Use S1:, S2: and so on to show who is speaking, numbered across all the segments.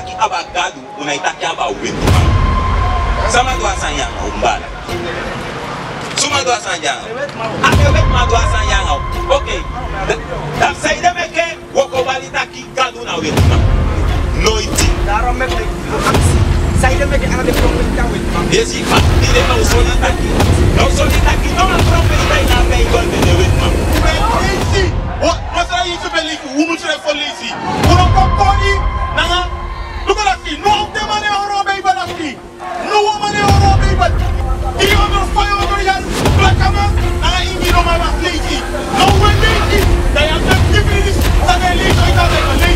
S1: taki abagado unaitaki abawetu. Sama do asanyanga umbala. Suma do asanyanga. Akewet ma do asanyanga. Okay. Da say dem eke woko bali taki gado na wetu. Noiti.
S2: Daarom met ik actie. Zij dem eke aan de profeta wetu.
S1: Yesi fa dire no solitaki. No solitaki no profeta na Bible de wetu.
S3: Lazy. Wat are you to believe? Hoe moet je voor lazy? Hoe dan kan je? Nanga. Look at that. No op de manier hoor Bible dat. No manier hoor Bible. Die onder fire over je black man. Nanga ingi no maar lazy. No way lazy. Dat je hebt different. Dat je lazy dat je lazy.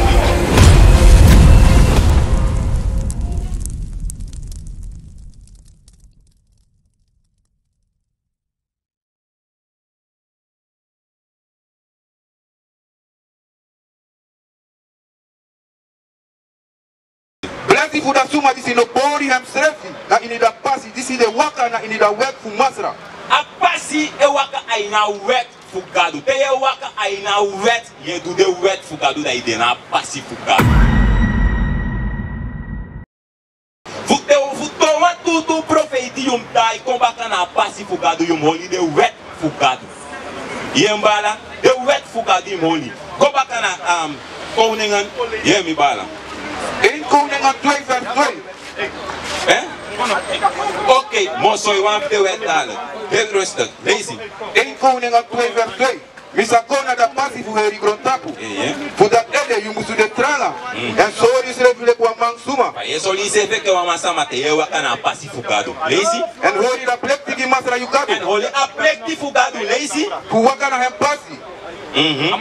S4: Blessing for the suma this in the body hem strefi. Na in the pasi this is the waka na in the work for masra.
S1: A pasi e waka aina wet fugado. Te e waka aina wet ye do the wet fugado da ide na pasi fugado. Futo wa tudo profeti yum dai kombaka na pasi fugado yum holi de wet fugado. Yembala de wet fugado yum holi. Kombaka na koningen ye mi bala.
S4: 1 Koningen 2 vers 2.
S1: Oké, mooi, je want de wet halen. Heel rustig, lees het.
S4: 1 Koningen 2 vers 2. Misa kona da pasi fu heri grontapu. Fu dat ede you musu de trala. En so is refile kwa mansuma.
S1: Pa yeso li se feke wa masama te yewa kana pasi fugado. Lees het.
S4: En hori da plekti ki masra yukado.
S1: En holi a plekti fugado, lees het.
S4: Fu waka na hem pasi.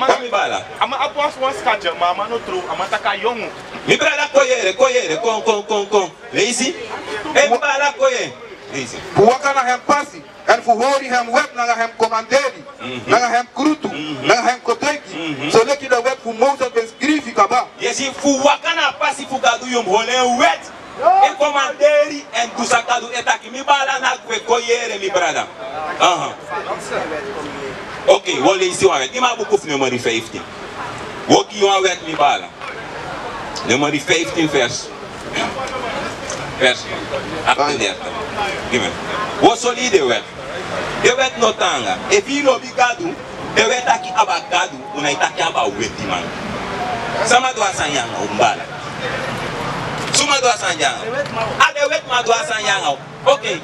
S1: Kami bala.
S3: Ama apos was kaja mama no tru ama taka yongu.
S1: Mi brada koyere, kon. Lees het. En bala koye. Lees het.
S4: Fu waka na hem pasi. En fu hori hem web na hem komanderi. Na hem krutu. Na hem koteki. So leki da web fu Moses ben skrifi kaba.
S1: Yesi fu waka na pasi fugado yum hole wet. En komanderi en kusakado etaki. Mi bala na kwe koyere mi brada. Oké, we lezen je wet. Die maakt ook nummer 15. Wat je wet mi bala. Nummer 15 vers 38. Give me. Wat solide wet. De wet notanga. If you no bigadu, de wet aki abagadu, unaitaki aba weti man. Sama do asanyanga umbala. Suma do asanyanga. De wet ma do asanyanga. Oké.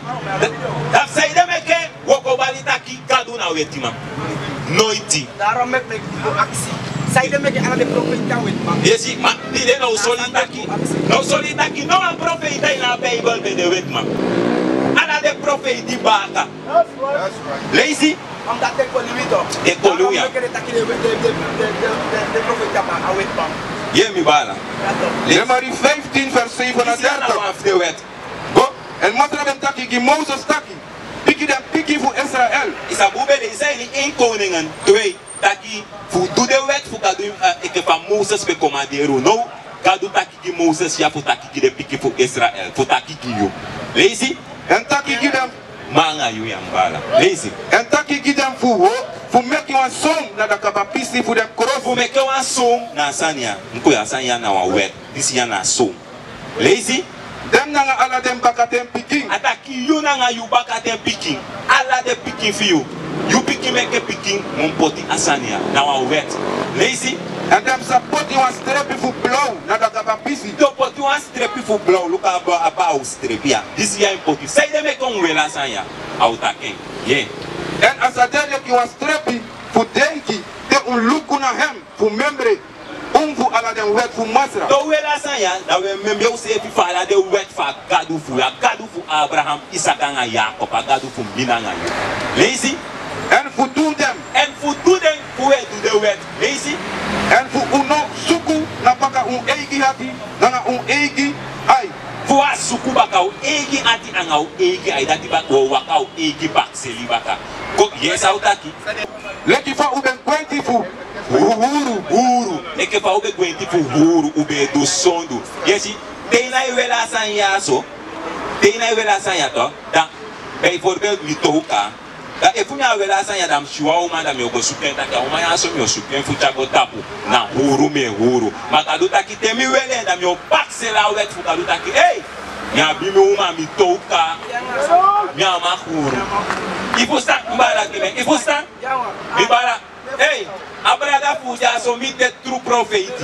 S1: Dat zei de meke woko balita ki gadu na weti man. Noiti.
S2: Daarom met ik actie. Zij dem eke aan de profeta wetu.
S1: Yesi, ma die no solitaki. No solitaki no een profeta in de Bijbel bij de wet man. Ana de profeti baka. Lazy.
S2: Omdat de koluito.
S1: De koluya.
S2: De profeta ba awet bam.
S1: Ye mi bala.
S4: Nummer 15 vers 37.
S1: De wet.
S4: Go. En matra ben taki ki Moses taki. Piki dem piki voor Israël.
S1: Isa bubele zijn in 1 Koningen 2. Taki fu do de wet fu kadu eke van Moses be commandero. No. Kadu taki ki Moses ya fu taki ki de piki fu Israël. Fu taki ki yo. Lazy.
S4: En taki ki dem
S1: manga yu yambala. Lazy.
S4: en taki ki dem fu make one song na da kapapisi fu dem cross.
S1: Fu make one song na sanya. Nko ya sanya na wa wet. This ya na song. Lazy.
S4: Dem na ala dem bakatem picking.
S1: Ataki you na you bakatem picking. Ala de picking for you. You picking make a picking mon poti asania. Na wa wet. Lazy.
S4: En dem support you one strepi fu blow na da kapapisi.
S1: Do poti one strepi fu blow. Look about strepi ya. This ya important. Say de make on wela sanya. Autaken. Yeah.
S4: En as a der you one strepi fu denki. Te un luku na hem fu membre. Fu ala dem wet fu masra.
S1: Do wela sanya. Da we membe u se fi fala de wet fa gadu fu ya. Gadu fu Abraham, Isaac and Jacob. Gadu fu Minanga. Lazy.
S4: En fu do dem.
S1: En fu do dem fu we do the wet. Lazy.
S4: En fu uno suku na baka un eigi hati. Na un eigi ai.
S1: Fu a suku baka u eigi ati anga u eigi ai. Dati baka u waka u eigi bak seli baka. Ko yes autaki.
S4: Leki fa uben kwenti fu.
S1: Huru. Eke fa ube gwenti fu huru ube do sondu. Yesi, teina iwela sanya so. Teina iwela sanya to. Da, bijvoorbeeld mitohuka. Da efunya iwela sanya dam shua uma da miogo supenta ka uma yaso mio supen fucha go tapu. Na huru me huru. Makadu taki temi wele da mio pak sela wet fuka lutaki hey nya bimi uma mi touka nya makuru ipo sta mbala kime ipo sta mbala hey abrada fuja so mi te true prophet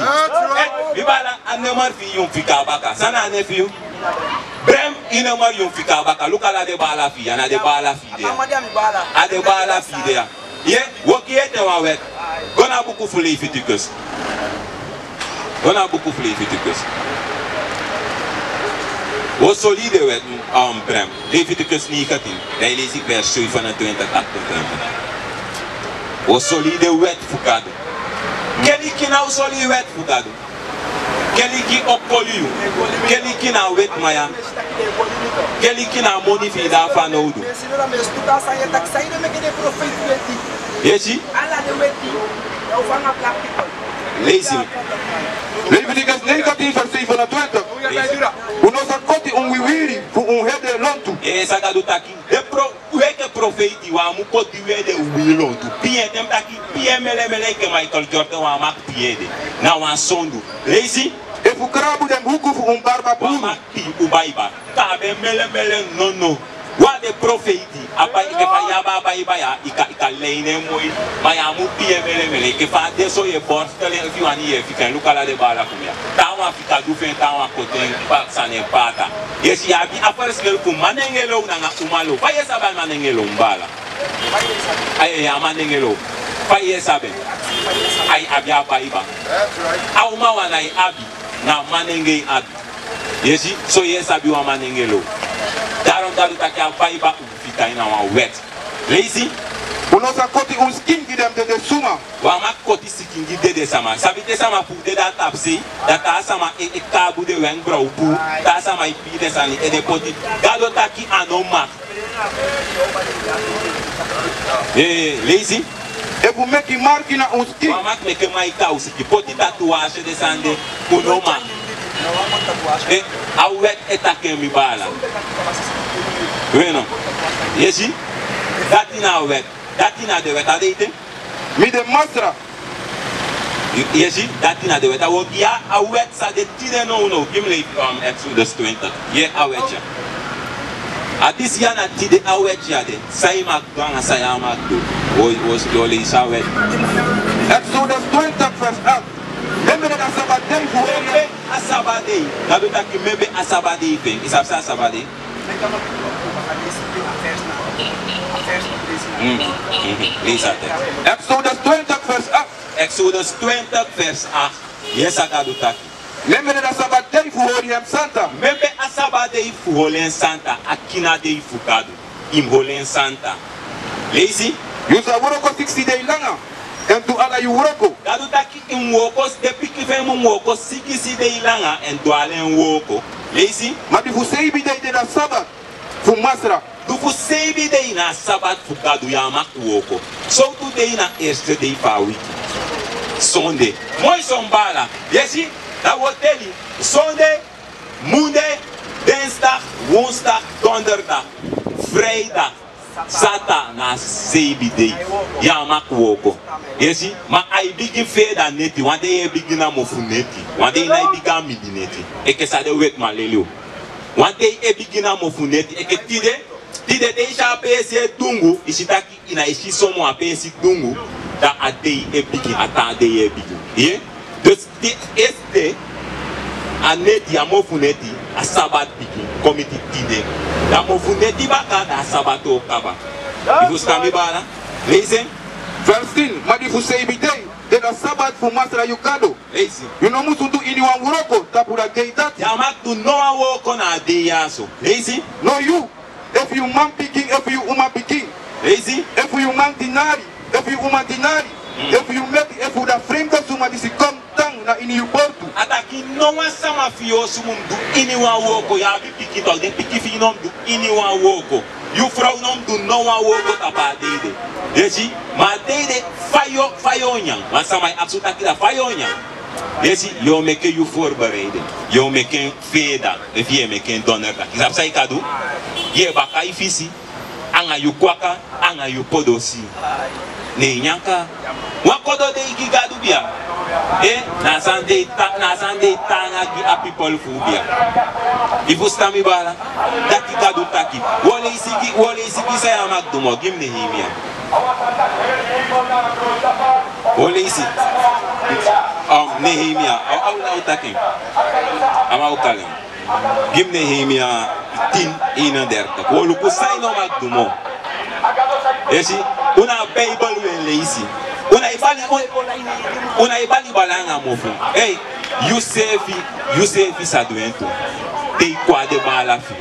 S1: mbala anemar fi yum fika baka sana ne fi brem inemar yum fika baka lukala de bala fi ana de bala fi de a de bala fi de ye woki ete wa wet gona buku fuli fitikus gona buku fuli fitikus o solide wet brem Leviticus 19 dai lesi vers 27 28 o solide wet fukado keli kina o solide wet fukado keli ki oppoliu keli kina wet maya keli kina moni fi da fa no do yesi lazy
S4: Leviticus 19 vers 27 unosa koti unwiwiri fu unhede lontu
S1: esa do taki de pro weke profeti wa mu koti wede wilontu pie dem taki pie mele ke Michael Jordan wa mak piede na wa sondu lazy
S4: efu krabu dem huku fu barba
S1: wa mak pi ubaiba ta be mele no wa de profeti apa ike fa yaba baiba ya ika leine moi maya mu pie mele ke fa de so ye bor tele fi wani ye fi kan lukala de bala kumya ta wa fi ka du fen ta wa koten pa sane pata yesi ya bi afars gel ku manengelo na umalo fa yesa ba manengelo mbala ay ya manengelo fa yesa be ay abia baiba au ma wana ai abi na manenge abi yesi so yesa bi wa manengelo daron dalu takia baiba ufika ina wa wet lazy
S4: unosa koti unskingi dem de suma
S1: wa mak koti sikingi de sama sabite sama pu de da tapsi da ta sama e kabu de wen bro pu ta sama ipi de sani e de poti gado taki anoma lazy
S4: efu meki marki na unskin
S1: wa mak meke mai kausiki poti tatuage de sande unoma awet etake mi bala bueno yesi datina wet datina de wet adeite
S4: mi de masra
S1: yesi datina de wet awogia awet sa de tide no gimle Exodus 20 ye awetja atis yana tide awetja de saima ganga sayama do was loli sawet
S4: Exodus 20 verse 8 Remember that Sabbath for
S1: Asabade. Kado taki mebe asabade ife. Isabsa asabade.
S4: Exodus 20 verse 8.
S1: Exodus 20 verse 8. Yes, akado taki.
S4: Remember that Sabbath for Holy Santa.
S1: Mebe asabade for Holy Santa. Akina de ifukado. Im Holy Santa. Lazy.
S4: You say work 60 days longer. And to Allah you work.
S1: Kado taki im woko depuis ki fe mu woko 60 days longer and to alen woko. Lazy.
S4: But if you say be day the Sabbath for Masra.
S1: Du fu sebi day na Sabbath fukado ya mak woko. So today na eerste day fa week. Sunday. Mooi sombala. Yesi, dat wordt teli. Sunday, Monday, dinsdag, woensdag, donderdag, vrijdag, zaterdag na CBD. Ja, mak woko. Yesi, maar ai begin verder neti, want hij begin na mofu neti. Want hij na begin midi neti. Eke sa de wet malelio. Want hij begin na mofu neti. Eke tide de isha pese dungu, ishitaki ina ishi somo a pese dungu. Dat a day e begin, ata day e begin. Yeah? Dus de eerste a neti, a mofu neti, a sabat begin, committee tide. Da mofu neti baka, da sabato kaba. Ifu skami bala? Listen.
S4: Verse 10. But if you say be day, then the Sabbath for Masra you kado.
S1: Listen.
S4: You know musu do anyone woroko, tapura gay that.
S1: Yamak to no one work on a day yaso. Listen.
S4: No you. If you man picking, if you woman picking.
S1: Listen.
S4: If you man dinari, if you woman dinari. If you make, if you da frame that suma disi come down na ini you portu.
S1: Ataki no one sama fiyo sumum do anyone woko. Ya bi piki talk, den piki fi nom do anyone woko. You vrouw nom do no one woko tapa dede. Yesi, ma dede fayo nyang. Want sama absoluut kida fayo nyang. Yesi, yo meke you voorbereiden. Yo meke veda, if je meke donderdag. Is dat zei kadu? Ye baka ifisi, anga you kwaka, anga you podosi. Nee nyanka. Wakodo de iki gadu bia. na sande tanga gi a people phobia. Il faut stami bala. Daki kadu taki. Wole isiki sa ya magdumo gim Nehemia. Wole isi. Nehemia. Au taking. Ama ukalem. Gim Nehemia 10:31. Wolu ku sai no magdumo. Esi, una Bible wele isi. Una ibali balanga mofu. Hey, Yusefi saduento. Te kwa de bala fi.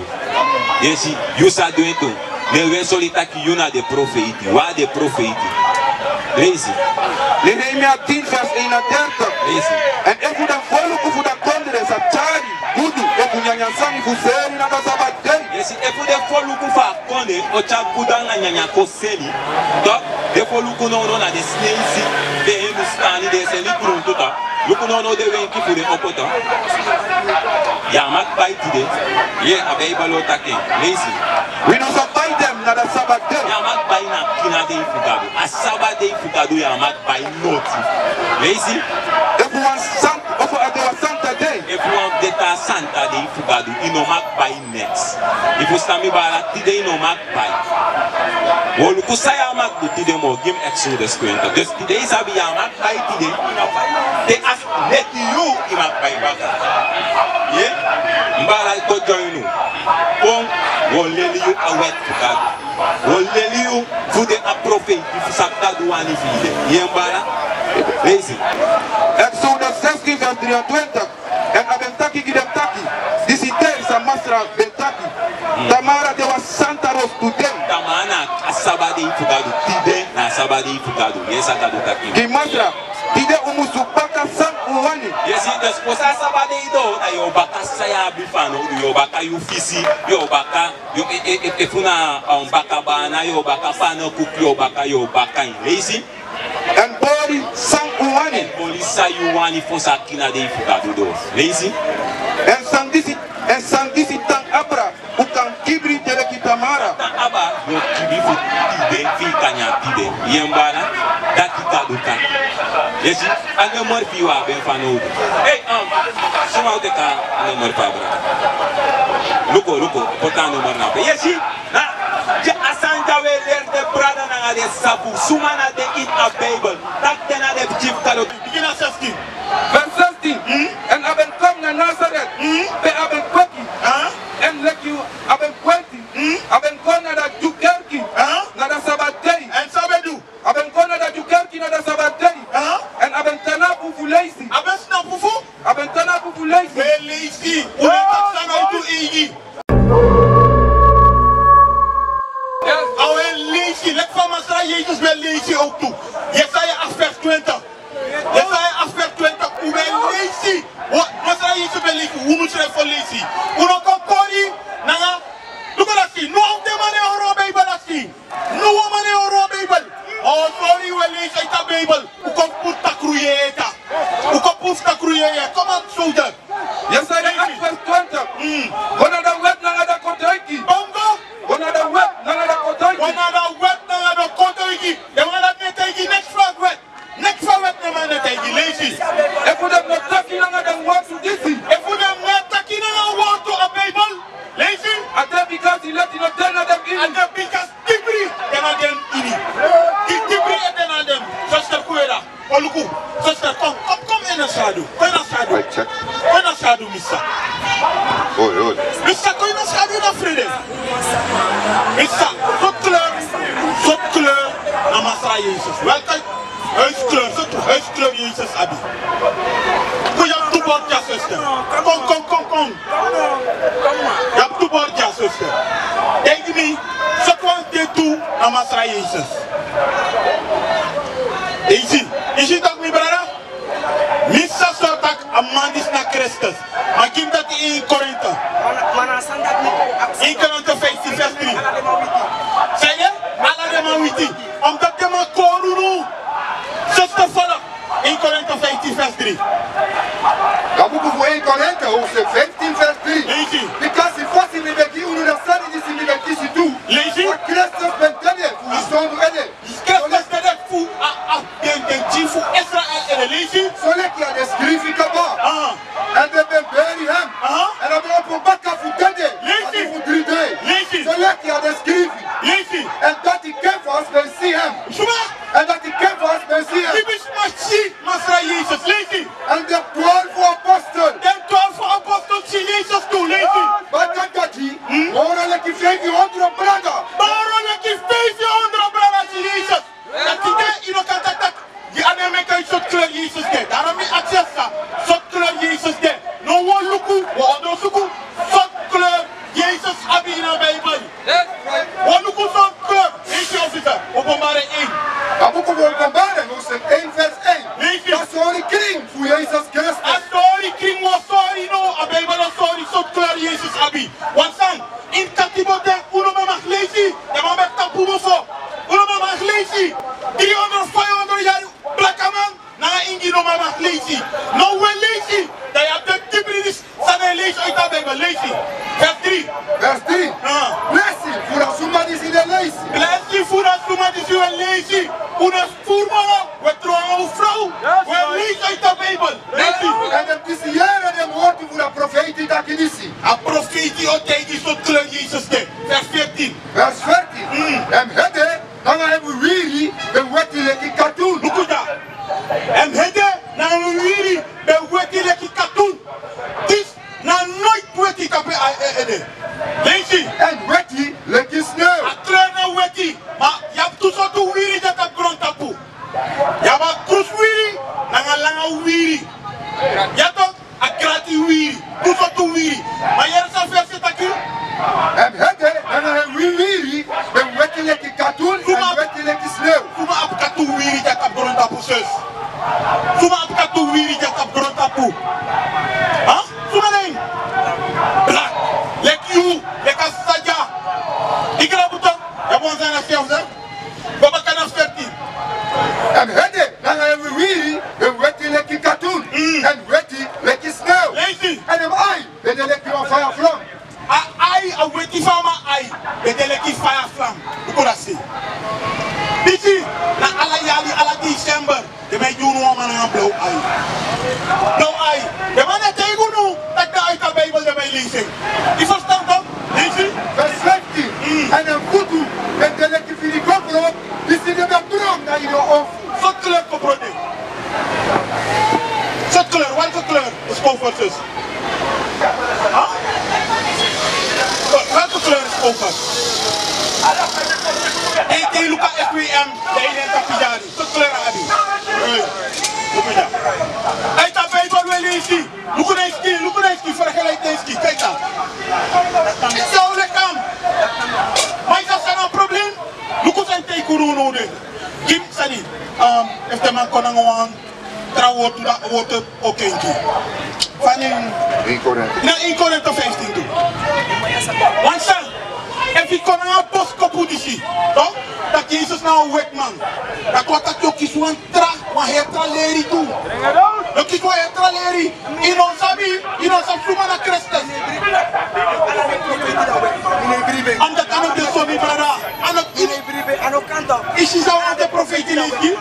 S1: Esi, Yusaduento. Ne we solita ki yuna de profeti. Wa de profeti. Lazy.
S4: Nehemia 10 vers 31.
S1: Lazy.
S4: En efu dan folu kufu da kondre sa chari. Gudu efu nyanyansani fuseri na da sabatei.
S1: Yes, efu de folu kufa konde ocha kudanga nyanya koseli. Donc, de folu kuno na de snensi de Hindustani de seli kuruntuta. Luku no de wenki fu de opota. Ya mak bai tide. Ye abei balo take. Lazy.
S4: We no supply them na da sabatei.
S1: Ya mak bai na kina de ifugado. Asaba de ifugado ya mak bai noti. Lazy.
S4: Efu wan sant ofu adewa santa day.
S1: If you want data Santa de ifugado, ino mak bai next. If you stand me bala tide ino mak bai. Wolu kusaya mak do tide mo gim Exodus 20. Dus tide isabi ya mak bai tide. Te as let you imak bai baka. Ye? Mbala ko join you. Pong woleli you awet fugado. Woleli you fude a prophet if sakado wani fide. Ye mbala? Lazy.
S4: Exodus 16 vers 23. En abentaki gidemtaki. Disiter sa masra bentaki. Tamara de was Santa Ros today.
S1: Tamana asaba de ifugado tide na asaba de ifugado. Yes akado taki.
S4: Ki masra tide umusubaka san uwani.
S1: Yes, desposa asaba de ido na yo baka saya bifano yo baka yufisi yo baka yo efuna baka bana yo baka fano cook yo baka lazy.
S4: En body san uwani.
S1: Polisa you wani fosa kina de ifugado do. Lazy.
S4: En sandisi tang abra ukan kibri teleki tamara.
S1: Aba yo kibifu tide fi kanya tide. Yembana daki kaduka. Yes, ane morfi wa ben fano. Hey, suma de ka ane morfa bra. Luko, potano morna. Yes, na je asanja we ler de brada na de sabu. Suma na de it a Bible. Tak tena de chief kalo.
S3: Begin at 16.
S4: Vers 16. En aben kom na Nazareth. Be aben kweki. En lek you aben kweti. Aben kon na da jukerki. Na da sabatei.
S3: En sabedu.
S4: Aben kon na da jukerki na da sabatei. En aben tana pufu lazy.
S3: Aben snap fufu.
S4: Aben tana pufu lazy.
S3: We lazy. Ule taksanga itu igi. Awe lazy. Lek van Masra Jezus we lazy ook toe. Jesaja 8 vers 20. Jesaja 8 vers 20. Ube lazy. Masra Jezus we lazy. Hoe moet je voor lazy? Uno kokori. Nanga. Look at that. No of them money or Bible that. No money or Bible. Oh sorry we lazy ita Bible. Uko puta kruyeta. Uko puta kruyeta. Come on soldier.
S4: Jesaja 8 vers 20. Wana da wet na da kotaiki.
S3: Bongo.
S4: Wana da wet na da kotaiki.
S3: Wana da wet na da kotaiki. De wana da netegi next frog wet. Next frog wet na netegi lazy.
S4: If we dem not talking na da want to this.
S3: If we dem not talking na want to a Bible. Lazy.
S4: And then because he let you know then them in.
S3: And then because Tibri then them ini. Tibri then them. Sister Kuera. Oluku. Sister come in the shadow. Come in the shadow.
S4: Right, check.
S3: Come in the shadow, mister.
S4: Oh.
S3: Mister, come in the shadow na Friday. Mister, so clear na Masra Jesus. Welcome. Huis kleur Jesus abi. Kun je op toebord ja zuster. Kom. Je op toebord ja zuster. Denk me, zo kwam dit toe na Masra Jesus. Is het ook niet brada? Missa sotak amandis na Christus. Maar kim dat in Korinthe. In Korinthe 15 vers 3. Zeg je? Alla de man witi. Omdat de man korunu. Zuster vallen. In Korinthe 15 vers 3.
S4: Kabuku voor 1 Korinthe hoofdstuk 15 vers 3.
S3: Lees
S4: Because if what in the Beki universal is in the Beki si tu.
S3: Lees je?
S4: Maar Christus bent tede. Hoe zonder ede.
S3: Christus bent voor den chief voor Israël en de lees je?
S4: Zo lek
S3: Jesus too, lazy.
S5: But Kati, ora le ki fei ondro brada.
S3: Baro le ki face onder brada Jesus. Dat idee in elkaar dat die Amerika is soort kleur Jesus de. Daarom is accessa soort kleur Jesus de. No one luku, we onder suku soort kleur Jesus abi in de Bijbel. One luku soort kleur. Lees je officer, openbare 1.
S5: Abuko openbare, Hoofdstuk 1 vers 1.
S3: Lees je.
S5: Dat is een kring voor Jezus Christus.
S3: Sorry, King was sorry no, a Bijbel was sorry soort kleur Jesus abi. Want san, in Katibote, uno me mag lezen, de man met tapu mofo. Uno me mag lezen. 300, 500 jaar black man, na ingi no me mag lezen. No we lezen. Dat je op de tibridis, zijn lezen uit de Bijbel, lezen. Vers 3.
S5: Vers 3. Blessing voor asuma die in de lezen.
S3: Blessing voor asuma die in de lezen. Una voermannen, we trouwen een vrouw. We lezen uit de Bijbel, lezen.
S5: En de pisiëren en woorden voor de profetie dat je niet ziet.
S3: A profetie altijd is tot kleur Jezus de. Vers 14.
S5: Vers 14. En hede, dan hebben we wiri, de wettelijke katoen.
S3: Lukuda. En hede, dan hebben we wiri, de wettelijke katoen. Dus, na nooit wetti kape ede. Lees je.
S5: En wetti, lekker sneeuw.
S3: A kleur na wetti. Maar je hebt tussen de wiri dat op grond tapu. Je hebt een krus wiri, dan een lange wiri. Je hebt ook een gratis wiri. Tussen de wiri. Maar je hebt een verset aquí.
S5: En hede, dan hebben we wiri, de wettelijke katoen en wettelijke sneeuw.
S3: Kuma ap katu wiri dat op grond tapu zus. Kuma ap katu wiri dat op grond tapu. Huh? Kuma ding. Black. Lek you. Lek a saja. Ik ga buton. Je moet zijn als zelf zijn. Baba kan af 13.
S5: En hede, dan hebben we wiri, de wettelijke katoen en wettelijke sneeuw.
S3: Lees je.
S5: En hem ai, de lekker van fire vlam.
S3: Ai, a weti fama ai. Bedeleki fire flam. Hoe kan dat zien? Disi, na alla jali, alla december. De mij doen woman aan blauw ai. Blauw ai. De man het tegen nu, dat de uit de Bijbel de mij lezen. Je verstand dat? Lees je?
S5: Vers 15. En een voetu, en de lekker van die kopro, die zit in de bron naar je oog.
S3: Zot kleur kopro ding. Zot kleur, welke kleur is koopversus? Huh? Welke kleur is koopvers? Eén Luca FWM, de ene tapijari. Zot kleur abi. Uit de Bijbel wil lezen. Lukuneski, vergelijk deze. Kijk dan. Ik zou lekker. Maar is dat een probleem? Lukus zijn tegenwoordig nodig. Kim Sani, if the man kon aan trouwen to dat water oké. Van in 1 Korinthe 15 toe. Want san, if je kon aan postkoppudisi, toch? Dat Jezus nou een wetman. Dat wat dat je kies wan tra, maar hij tra leri toe. Je kies wan hij tra leri. In ons suma na Christus. En dat kan ook de sonny brada. En ook is hij zo aan de profetie lezen?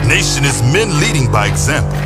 S6: Nation is men leading by example.